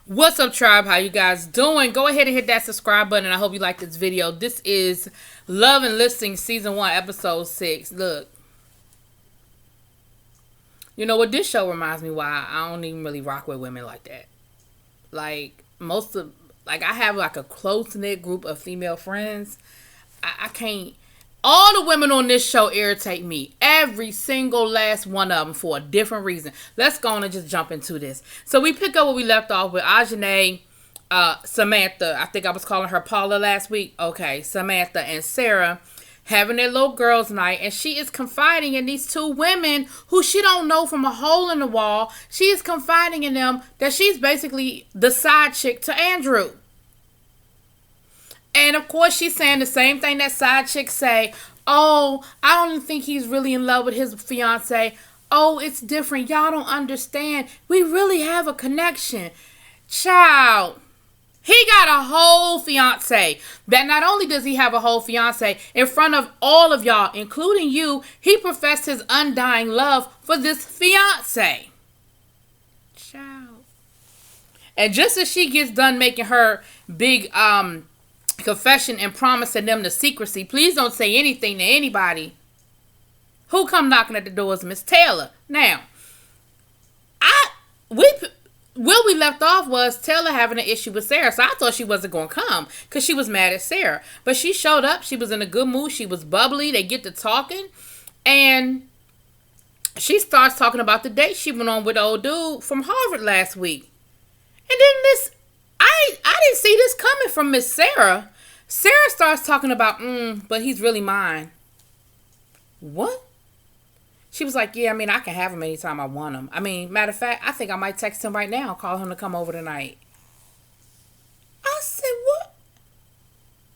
What's up, tribe? How you guys doing? Go ahead and hit that subscribe button, and I hope you like this video. This is Love and Listing Season 1, Episode 6. Look, you know what? This show reminds me why I don't even really rock with women like that. I have like a close-knit group of female friends. I can't... All the women on this show irritate me. Every single last one of them for a different reason. Let's go on and just jump into this. So we pick up where we left off with Ajane, Samantha. I think I was calling her Paula last week. Okay, Samantha and Sarah having their little girls' night. And she is confiding in these two women who she don't know from a hole in the wall. She is confiding in them that she's basically the side chick to Andrew. And of course, she's saying the same thing that side chicks say. Oh, I don't think he's really in love with his fiance. Oh, it's different. Y'all don't understand. We really have a connection. Child, he got a whole fiance. That not only does he have a whole fiance, in front of all of y'all, including you, he professed his undying love for this fiance. Child. And just as she gets done making her big, confession and promising them the secrecy, please don't say anything to anybody. Who come knocking at the door is Miss Taylor. Now, where we left off was Taylor having an issue with Sarah, so I thought she wasn't going to come because she was mad at Sarah. But she showed up. She was in a good mood. She was bubbly. They get to talking, and she starts talking about the date she went on with the old dude from Harvard last week. And then I didn't see this coming from Miss Sarah. Sarah starts talking about, but he's really mine. What? She was like, yeah, I can have him anytime I want him. Matter of fact, I think I might text him right now and call him to come over tonight. I said, what?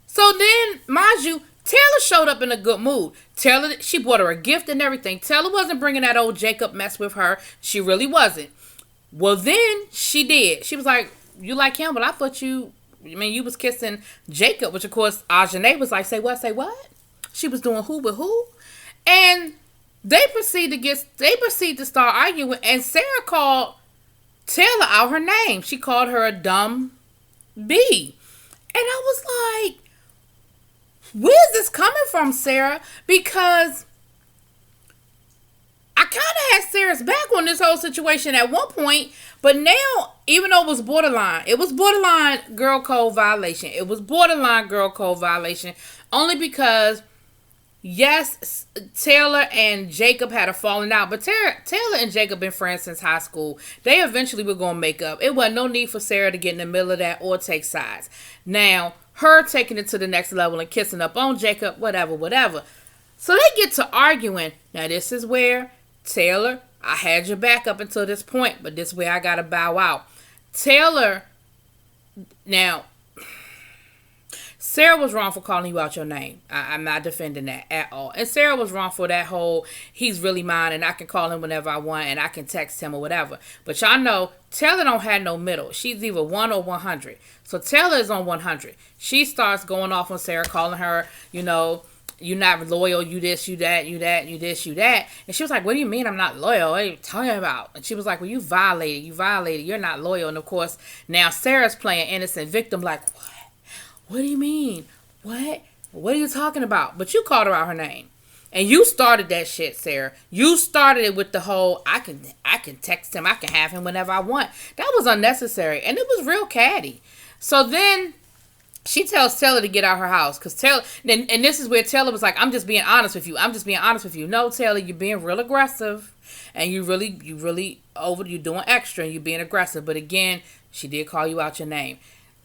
So then, mind you, Taylor showed up in a good mood. Taylor, she bought her a gift and everything. Taylor wasn't bringing that old Jacob mess with her. She really wasn't. Well, then she did. She was like, you like him, but I thought you was kissing Jacob, which of course Ajane was like, say what? She was doing who with who? And they proceed to start arguing, and Sarah called Taylor out her name. She called her a dumb bee. And I was like, where's this coming from, Sarah? Because I kind of had Sarah's back on this whole situation at one point, but now, even though it was borderline girl code violation. It was borderline girl code violation only because, yes, Taylor and Jacob had a falling out, but Taylor and Jacob been friends since high school. They eventually were going to make up. It wasn't no need for Sarah to get in the middle of that or take sides. Now, her taking it to the next level and kissing up on Jacob, whatever. So they get to arguing. Now, this is where Taylor, I had your back up until this point, but this way I gotta bow out. Taylor, now, Sarah was wrong for calling you out your name. I'm not defending that at all. And Sarah was wrong for that whole, he's really mine and I can call him whenever I want and I can text him or whatever. But y'all know, Taylor don't have no middle. She's either 1 or 100. So Taylor is on 100. She starts going off on Sarah, calling her, you're not loyal, you this, you that, you this, you that. And she was like, what do you mean I'm not loyal? What are you talking about? And she was like, well, you violated, you're not loyal. And of course, now Sarah's playing innocent victim, like, what? What do you mean? What? What are you talking about? But you called her out her name. And you started that shit, Sarah. You started it with the whole, I can text him, I can have him whenever I want. That was unnecessary. And it was real catty. So then she tells Taylor to get out her house because Taylor, and this is where Taylor was like, I'm just being honest with you. No, Taylor, you're being real aggressive, and you really you're doing extra, and you're being aggressive. But again, she did call you out your name.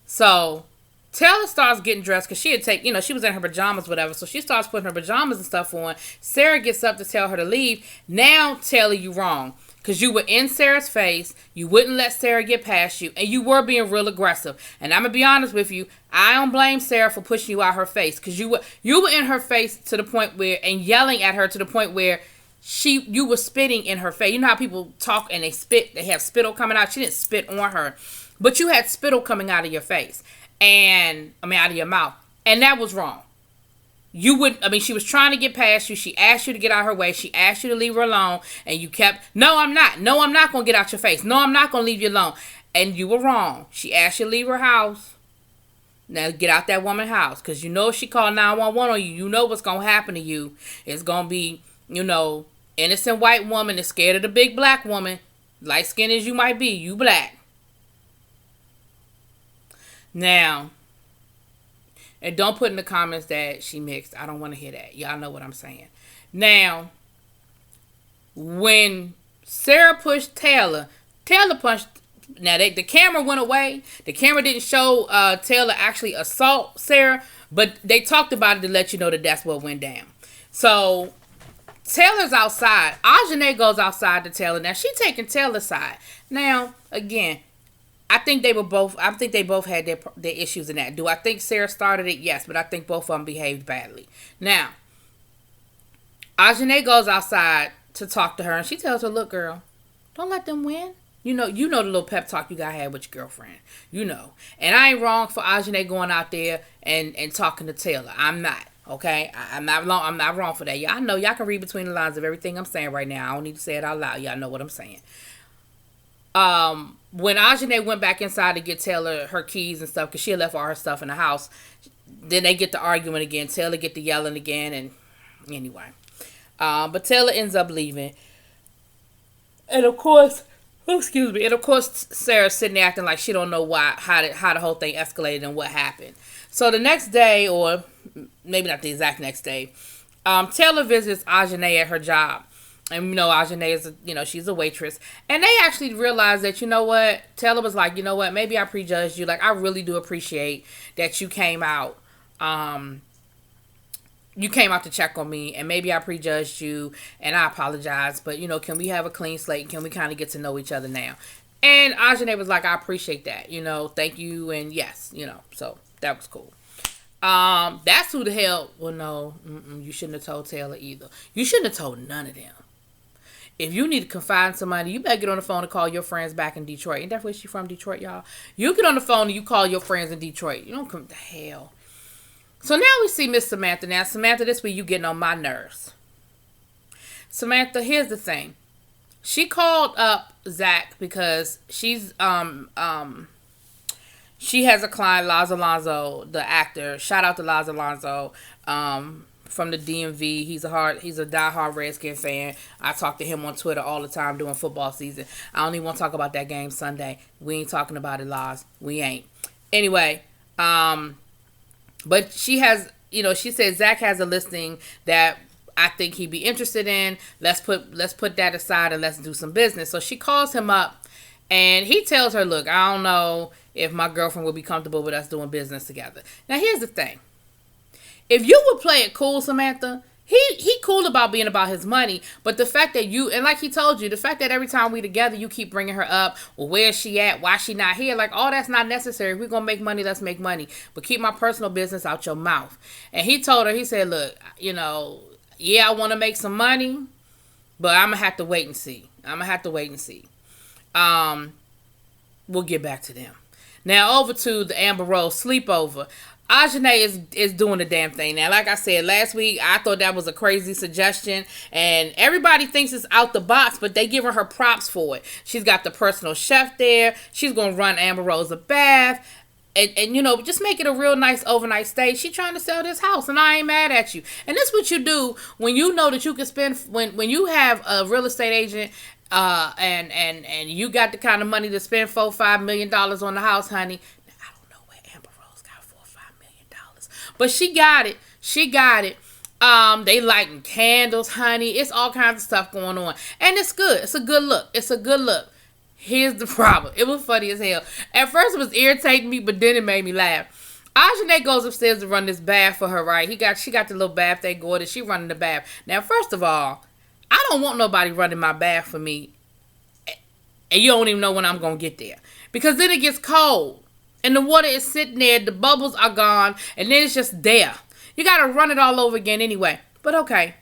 So Taylor starts getting dressed because she was in her pajamas, whatever. So she starts putting her pajamas and stuff on. Sarah gets up to tell her to leave. Now, Taylor, you wrong. Because you were in Sarah's face, you wouldn't let Sarah get past you, and you were being real aggressive. And I'm going to be honest with you, I don't blame Sarah for pushing you out her face. Because you were in her face to the point where, and yelling at her to the point where you were spitting in her face. You know how people talk and they have spittle coming out? She didn't spit on her. But you had spittle coming out of your face. Out of your mouth. And that was wrong. She was trying to get past you. She asked you to get out of her way. She asked you to leave her alone. And you kept, no, I'm not going to get out your face. No, I'm not going to leave you alone. And you were wrong. She asked you to leave her house. Now get out that woman's house. Because you know if she called 911 on you, you know what's going to happen to you. It's going to be, innocent white woman is scared of the big black woman. Light skinned as you might be, you black. Now, and don't put in the comments that she mixed. I don't want to hear that. Y'all know what I'm saying. Now, when Sarah pushed Taylor punched. Now, the camera went away. The camera didn't show Taylor actually assault Sarah, but they talked about it to let you know that that's what went down. So, Taylor's outside. Ajane goes outside to Taylor. Now, she taking Taylor's side. Now, again, I think they both had their issues in that. Do I think Sarah started it? Yes, but I think both of them behaved badly. Now, Ajane goes outside to talk to her, and she tells her, look, girl, don't let them win. You know the little pep talk you gotta have with your girlfriend. You know. And I ain't wrong for Ajane going out there and talking to Taylor. I'm not. Okay? I'm not wrong for that. Y'all know, y'all can read between the lines of everything I'm saying right now. I don't need to say it out loud. Y'all know what I'm saying. When Ajane went back inside to get Taylor her keys and stuff, because she had left all her stuff in the house, then they get to arguing again. Taylor get to yelling again, and anyway. But Taylor ends up leaving. And of course, Sarah's sitting there acting like she don't know how the whole thing escalated and what happened. So the next day, or maybe not the exact next day, Taylor visits Ajane at her job. And, Ajane is, she's a waitress. And they actually realized that, you know what? Taylor was like, you know what? Maybe I prejudged you. Like, I really do appreciate that you came out. You came out to check on me, and maybe I prejudged you, and I apologize. But, can we have a clean slate? Can we kind of get to know each other now? And Ajane was like, I appreciate that. Thank you. And yes, so that was cool. That's who the hell. Well, no, you shouldn't have told Taylor either. You shouldn't have told none of them. If you need to confide in somebody, you better get on the phone and call your friends back in Detroit. Ain't that where she from, Detroit, y'all? You get on the phone and you call your friends in Detroit. You don't come to hell. So now we see Miss Samantha. Now, Samantha, this week you getting on my nerves. Samantha, here's the thing. She called up Zach because she has a client, Alonzo, the actor. Shout out to Alonzo. From the DMV. He's a diehard Redskin fan. I talk to him on Twitter all the time during football season. I don't even want to talk about that game Sunday. We ain't talking about it, Laz. We ain't. Anyway, but she has, she said Zach has a listing that I think he'd be interested in. Let's put that aside and let's do some business. So she calls him up and he tells her, look, I don't know if my girlfriend will be comfortable with us doing business together. Now, here's the thing. If you would play it cool, Samantha, he cool about being about his money, but the fact that you, and like he told you, the fact that every time we together, you keep bringing her up, well, where is she at? Why she not here? Like, all that's not necessary. If we're going to make money, let's make money, but keep my personal business out your mouth. And he told her, he said, look, yeah, I want to make some money, but I'm going to have to wait and see. We'll get back to them. Now, over to the Amber Rose sleepover. Ajane is doing the damn thing. Now, like I said, last week, I thought that was a crazy suggestion. And everybody thinks it's out the box, but they giving her props for it. She's got the personal chef there. She's going to run Amber Rose a bath. And just make it a real nice overnight stay. She's trying to sell this house, and I ain't mad at you. And this is what you do when you know that you can spend, when you have a real estate agent, and you got the kind of money to spend $4-5 million on the house, honey. But she got it. They lighting candles, honey. It's all kinds of stuff going on. And it's good. It's a good look. Here's the problem. It was funny as hell. At first it was irritating me, but then it made me laugh. Ajane goes upstairs to run this bath for her, right? She got the little bath they go to. She running the bath. Now, first of all, I don't want nobody running my bath for me. And you don't even know when I'm going to get there. Because then it gets cold. And the water is sitting there, the bubbles are gone, and then it's just there. You got to run it all over again anyway. But okay,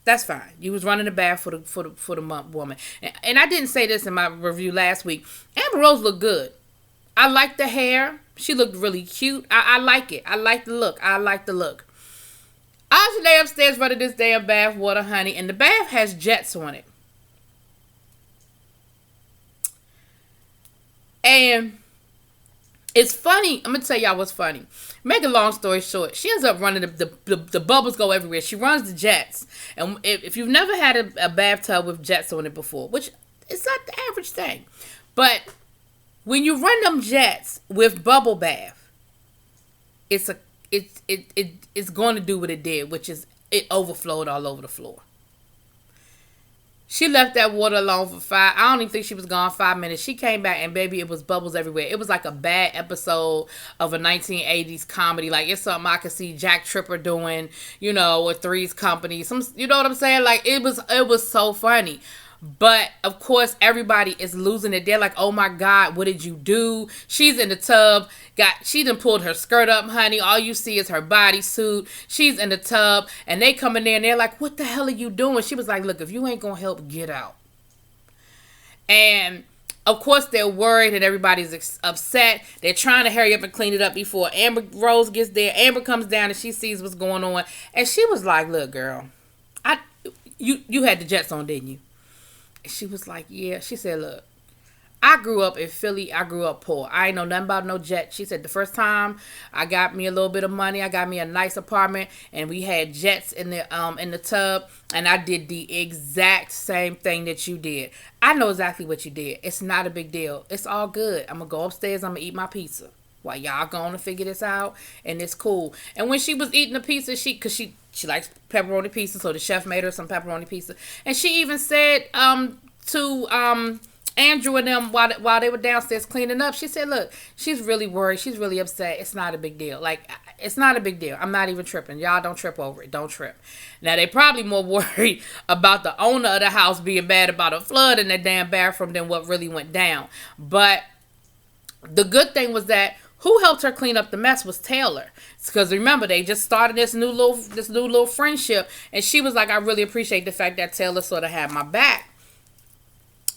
that's fine. You was running the bath for the woman. And I didn't say this in my review last week. Amber Rose looked good. I like the hair. She looked really cute. I like it. I like the look. Ajane upstairs running this damn bath water, honey, and the bath has jets on it. And it's funny. I'm gonna tell y'all what's funny. Make a long story short, she ends up running the bubbles go everywhere. She runs the jets, and if you've never had a bathtub with jets on it before, which is not the average thing, but when you run them jets with bubble bath, it's going to do what it did, which is it overflowed all over the floor. She left that water alone for I don't even think she was gone 5 minutes. She came back and baby, it was bubbles everywhere. It was like a bad episode of a 1980s comedy. Like it's something I could see Jack Tripper doing, with Three's Company. You know what I'm saying? Like it was so funny. But of course, everybody is losing it. They're like, "Oh my God, what did you do?" She's in the tub. She done pulled her skirt up, honey. All you see is her bodysuit. She's in the tub, and they come in there and they're like, "What the hell are you doing?" She was like, "Look, if you ain't gonna help, get out." And of course, they're worried and everybody's upset. They're trying to hurry up and clean it up before Amber Rose gets there. Amber comes down and she sees what's going on, and she was like, "Look, girl, you had the jets on, didn't you?" She was like, "Yeah." She said, "Look, I grew up in Philly. I grew up poor. I ain't know nothing about no jet." She said, "The first time I got me a little bit of money, I got me a nice apartment, and we had jets in the tub, and I did the exact same thing that you did. I know exactly what you did. It's not a big deal. It's all good. I'm gonna go upstairs. I'm gonna eat my pizza while y'all going to figure this out, and it's cool." And when she was eating the pizza, she likes pepperoni pizza, so the chef made her some pepperoni pizza. And she even said to Andrew and them while they were downstairs cleaning up, she said, "Look, she's really worried. She's really upset. It's not a big deal. Like, it's not a big deal. I'm not even tripping. Y'all don't trip over it. Don't trip." Now, they probably more worried about the owner of the house being bad about a flood in that damn bathroom than what really went down. But the good thing was that who helped her clean up the mess was Taylor. Because remember, they just started this new little friendship, and she was like, "I really appreciate the fact that Taylor sort of had my back."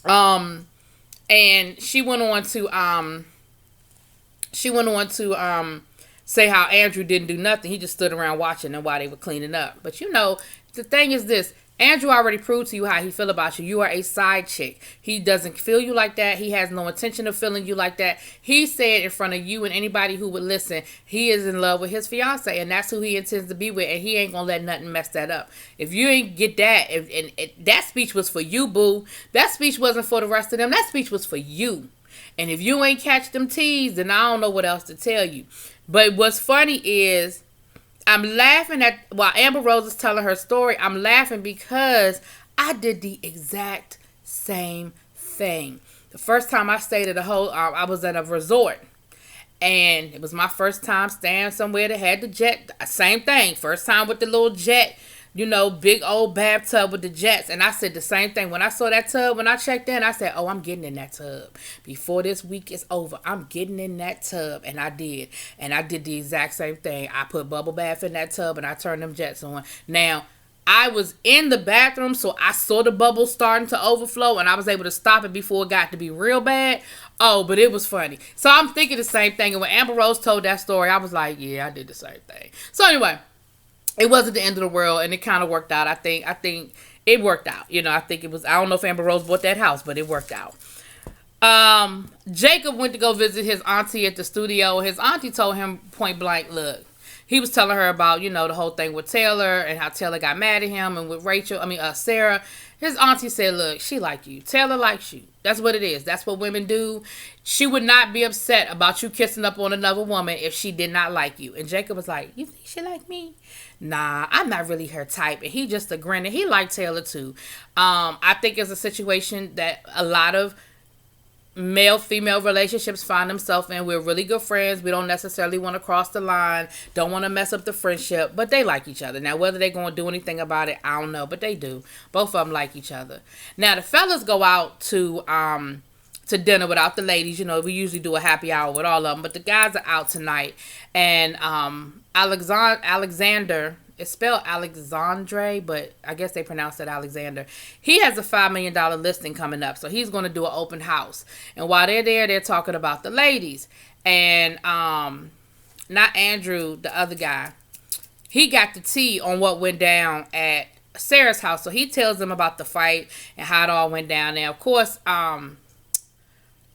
And she went on to say how Andrew didn't do nothing. He just stood around watching them while they were cleaning up. But the thing is this. Andrew already proved to you how he feel about you. You are a side chick. He doesn't feel you like that. He has no intention of feeling you like that. He said in front of you and anybody who would listen, he is in love with his fiance, and that's who he intends to be with, and he ain't gonna let nothing mess that up. If you ain't get that, and that speech was for you, boo. That speech wasn't for the rest of them. That speech was for you. And if you ain't catch them teas, then I don't know what else to tell you. But what's funny is, I'm laughing while Amber Rose is telling her story, I'm laughing because I did the exact same thing. The first time I stayed at I was at a resort, and it was my first time staying somewhere that had the jet. Same thing. First time with the little jet, big old bathtub with the jets. And I said the same thing. When I saw that tub, when I checked in, I said, "Oh, I'm getting in that tub. Before this week is over, I'm getting in that tub." And I did. And I did the exact same thing. I put bubble bath in that tub and I turned them jets on. Now, I was in the bathroom, so I saw the bubbles starting to overflow, and I was able to stop it before it got to be real bad. Oh, but it was funny. So I'm thinking the same thing. And when Amber Rose told that story, I was like, yeah, I did the same thing. So anyway, it wasn't the end of the world, and it kind of worked out. I think it worked out. I think it was, I don't know if Amber Rose bought that house, but it worked out. Jacob went to go visit his auntie at the studio. His auntie told him point blank, look, he was telling her about, the whole thing with Taylor and how Taylor got mad at him, and with Sarah. His auntie said, look, she like you. Taylor likes you. That's what it is. That's what women do. She would not be upset about you kissing up on another woman if she did not like you. And Jacob was like, you think she like me? Nah, I'm not really her type. And he just agreed. And he liked Taylor too. I think it's a situation that a lot of male-female relationships find themselves in. We're really good friends. We don't necessarily want to cross the line. Don't want to mess up the friendship. But they like each other. Now, whether they're going to do anything about it, I don't know. But they do. Both of them like each other. Now, the fellas go out to dinner without the ladies. We usually do a happy hour with all of them. But the guys are out tonight. And Alexander... It's spelled Alexandre, but I guess they pronounce it Alexander. He has a $5 million listing coming up, so he's going to do an open house. And while they're there, they're talking about the ladies. And not Andrew, the other guy. He got the tea on what went down at Sarah's house. So he tells them about the fight and how it all went down. Now, of course,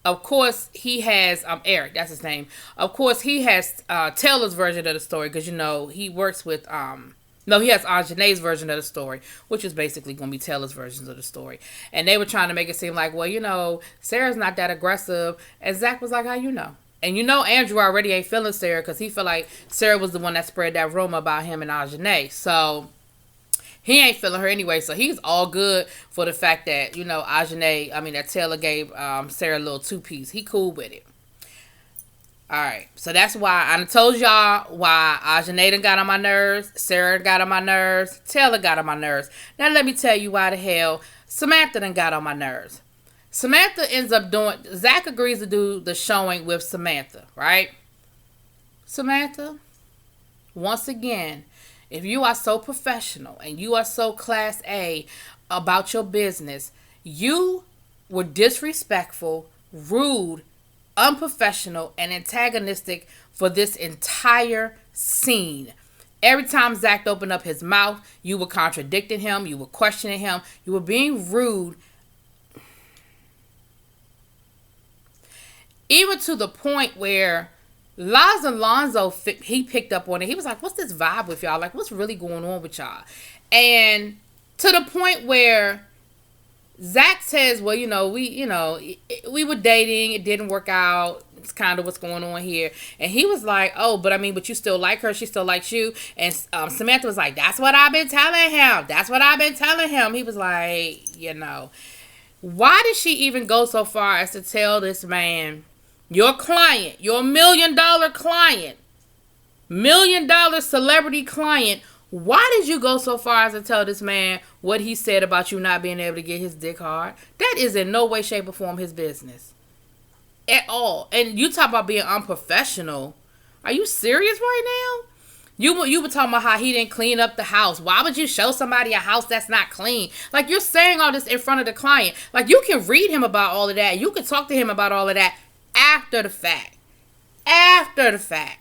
Of course, he has Eric. That's his name. Of course, he has Taylor's version of the story because he works with no, he has Anjane's version of the story, which is basically going to be Taylor's versions of the story. And they were trying to make it seem like, well, Sarah's not that aggressive. And Zach was like, how you know? And Andrew already ain't feeling Sarah because he felt like Sarah was the one that spread that rumor about him and Anjane. So he ain't feeling her anyway. So he's all good for the fact that, that Taylor gave Sarah a little two-piece. He cool with it. Alright, so that's why I told y'all why Ajane done got on my nerves, Sarah got on my nerves, Taylor got on my nerves. Now let me tell you why the hell Samantha done got on my nerves. Samantha ends up Zach agrees to do the showing with Samantha, right? Samantha, once again, if you are so professional and you are so class A about your business, you were disrespectful, rude, unprofessional, and antagonistic for this entire scene. Every time Zach opened up his mouth, you were contradicting him, you were questioning him, you were being rude, even to the point where Alonzo, he picked up on it. He was like, what's this vibe with y'all? Like, what's really going on with y'all? And to the point where Zach says, well, we were dating. It didn't work out. It's kind of what's going on here. And he was like, oh, but you still like her. She still likes you. And Samantha was like, that's what I've been telling him. That's what I've been telling him. He was like, why did she even go so far as to tell this man, your client, your $1 million client, $1 million celebrity client, why did you go so far as to tell this man what he said about you not being able to get his dick hard? That is in no way, shape, or form his business. At all. And you talk about being unprofessional. Are you serious right now? You were talking about how he didn't clean up the house. Why would you show somebody a house that's not clean? Like, you're saying all this in front of the client. Like, you can read him about all of that. You can talk to him about all of that after the fact. After the fact.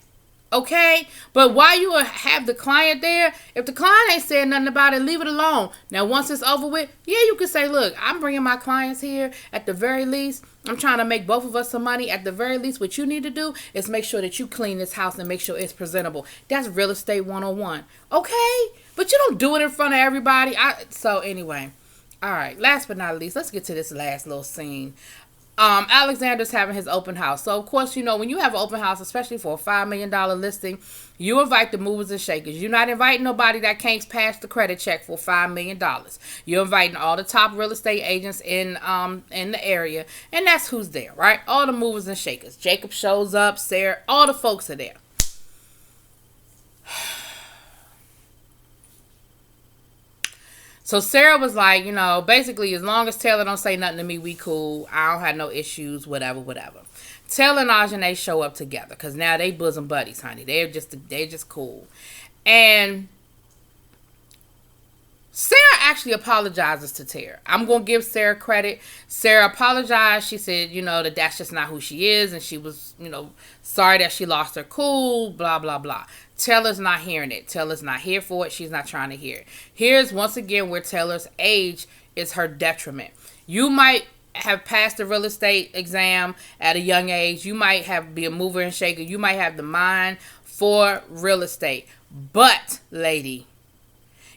Okay? But while you have the client there, if the client ain't saying nothing about it, leave it alone. Now, once it's over with, yeah, you can say, look, I'm bringing my clients here. At the very least, I'm trying to make both of us some money. At the very least, what you need to do is make sure that you clean this house and make sure it's presentable. That's real estate 101. Okay? But you don't do it in front of everybody. So anyway. All right. Last but not least, let's get to this last little scene. Alexander's having his open house. So, of course, when you have an open house, especially for a $5 million listing, you invite the movers and shakers. You're not inviting nobody that can't pass the credit check for $5 million. You're inviting all the top real estate agents in the area, and that's who's there, right? All the movers and shakers. Jacob shows up, Sarah, all the folks are there. So Sarah was like, basically, as long as Taylor don't say nothing to me, we cool. I don't have no issues, whatever. Taylor and Ajane show up together because now they bosom buddies, honey. They're just cool. And Sarah actually apologizes to Tara. I'm going to give Sarah credit. Sarah apologized. She said, that that's just not who she is. And she was, sorry that she lost her cool, blah, blah, blah. Taylor's not hearing it. Taylor's not here for it. She's not trying to hear it. Here's once again where Taylor's age is her detriment. You might have passed the real estate exam at a young age. You might be a mover and shaker. You might have the mind for real estate. But, lady,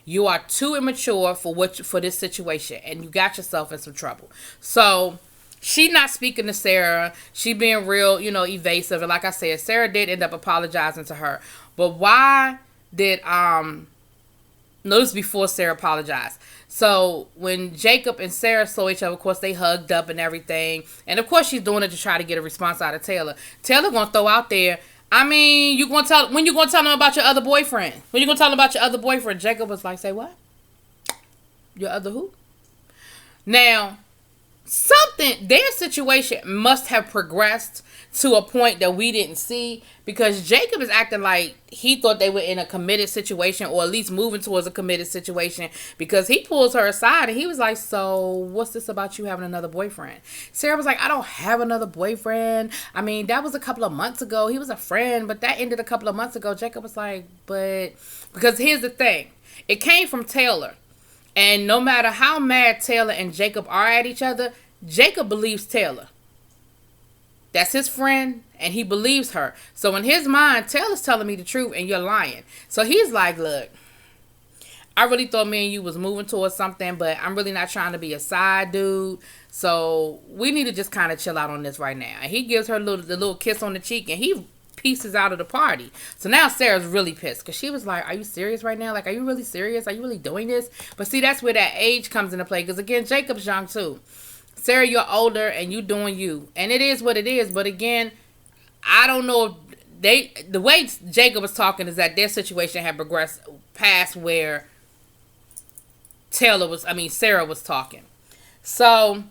you are too immature for this situation, and you got yourself in some trouble. So she not speaking to Sarah. She being real, evasive. And like I said, Sarah did end up apologizing to her. But why did notice before Sarah apologized? So when Jacob and Sarah saw each other, of course they hugged up and everything. And of course she's doing it to try to get a response out of Taylor. Taylor gonna throw out there, when you gonna tell them about your other boyfriend? When you gonna tell them about your other boyfriend? Jacob was like, say what? Your other who? Now, their situation must have progressed to a point that we didn't see, because Jacob is acting like he thought they were in a committed situation, or at least moving towards a committed situation, because he pulls her aside and he was like, so what's this about you having another boyfriend? Sarah was like, I don't have another boyfriend. That was a couple of months ago. He was a friend, but that ended a couple of months ago. Jacob was like, because here's the thing. It came from Taylor. And no matter how mad Taylor and Jacob are at each other, Jacob believes Taylor. That's his friend, and he believes her. So in his mind, Taylor's telling me the truth, and you're lying. So he's like, look, I really thought me and you was moving towards something, but I'm really not trying to be a side dude. So we need to just kind of chill out on this right now. And he gives her the little kiss on the cheek, and he pieces out of the party. So now Sarah's really pissed because she was like, are you serious right now? Like, are you really serious? Are you really doing this? But see, that's where that age comes into play, because again, Jacob's young too. Sarah, you're older and you doing you. And it is what it is. But again, I don't know if the way Jacob was talking is that their situation had progressed past where Sarah was talking. So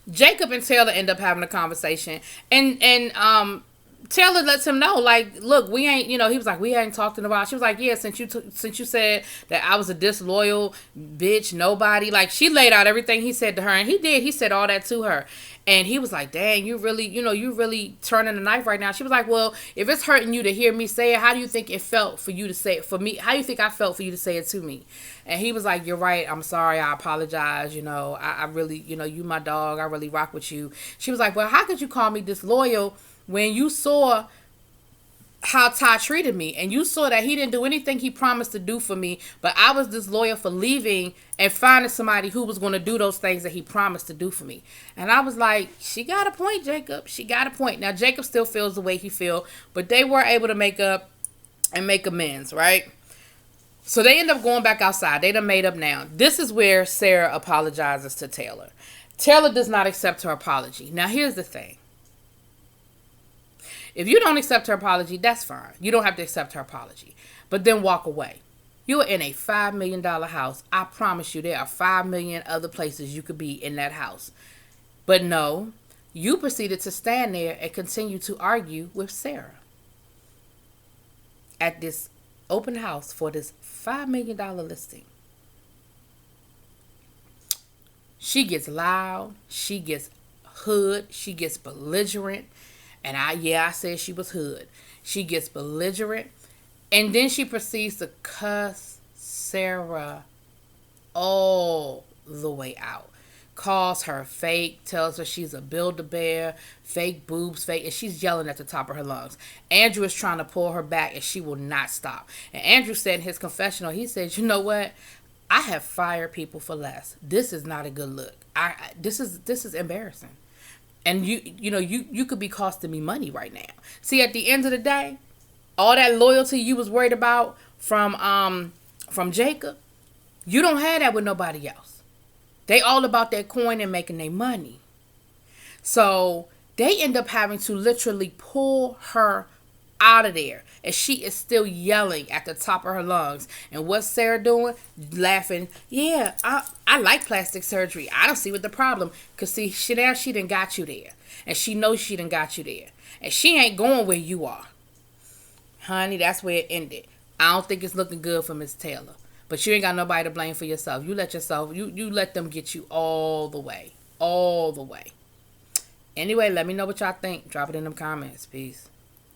Jacob and Taylor end up having a conversation, and Taylor lets him know, like, look, we ain't, he was like, we ain't talked in a while. She was like, yeah, since you said that I was a disloyal bitch, nobody. Like, she laid out everything he said to her, and he said all that to her. And he was like, dang, you really turning the knife right now. She was like, well, if it's hurting you to hear me say it, how do you think it felt for you to say it for me? How do you think I felt for you to say it to me? And he was like, you're right. I'm sorry. I apologize. I really, you my dog. I really rock with you. She was like, well, how could you call me disloyal when you saw how Ty treated me, and you saw that he didn't do anything he promised to do for me, but I was disloyal for leaving and finding somebody who was going to do those things that he promised to do for me. And I was like, she got a point, Jacob. She got a point. Now, Jacob still feels the way he feels, but they were able to make up and make amends, right? So they end up going back outside. They done made up now. This is where Sarah apologizes to Taylor. Taylor does not accept her apology. Now, here's the thing. If you don't accept her apology, that's fine. You don't have to accept her apology. But then walk away. You're in a $5 million house. I promise you there are 5 million other places you could be in that house. But no, you proceeded to stand there and continue to argue with Sarah at this open house for this $5 million listing. She gets loud. She gets hood. She gets belligerent. And I said she was hood. She gets belligerent. And then she proceeds to cuss Sarah all the way out. Calls her fake. Tells her she's a Build-A-Bear. Fake boobs, fake. And she's yelling at the top of her lungs. Andrew is trying to pull her back, and she will not stop. And Andrew said in his confessional, he said, you know what? I have fired people for less. This is not a good look. This is embarrassing. And you could be costing me money right now. See, at the end of the day, all that loyalty you was worried about from Jacob, you don't have that with nobody else. They all about that coin and making their money. So they end up having to literally pull her out of there. And she is still yelling at the top of her lungs. And what's Sarah doing? Laughing. Yeah, I like plastic surgery. I don't see what the problem. Because see, she done got you there. And she knows she done got you there. And she ain't going where you are. Honey, that's where it ended. I don't think it's looking good for Miss Taylor. But you ain't got nobody to blame for yourself. You let them get you all the way. All the way. Anyway, let me know what y'all think. Drop it in them comments. Peace.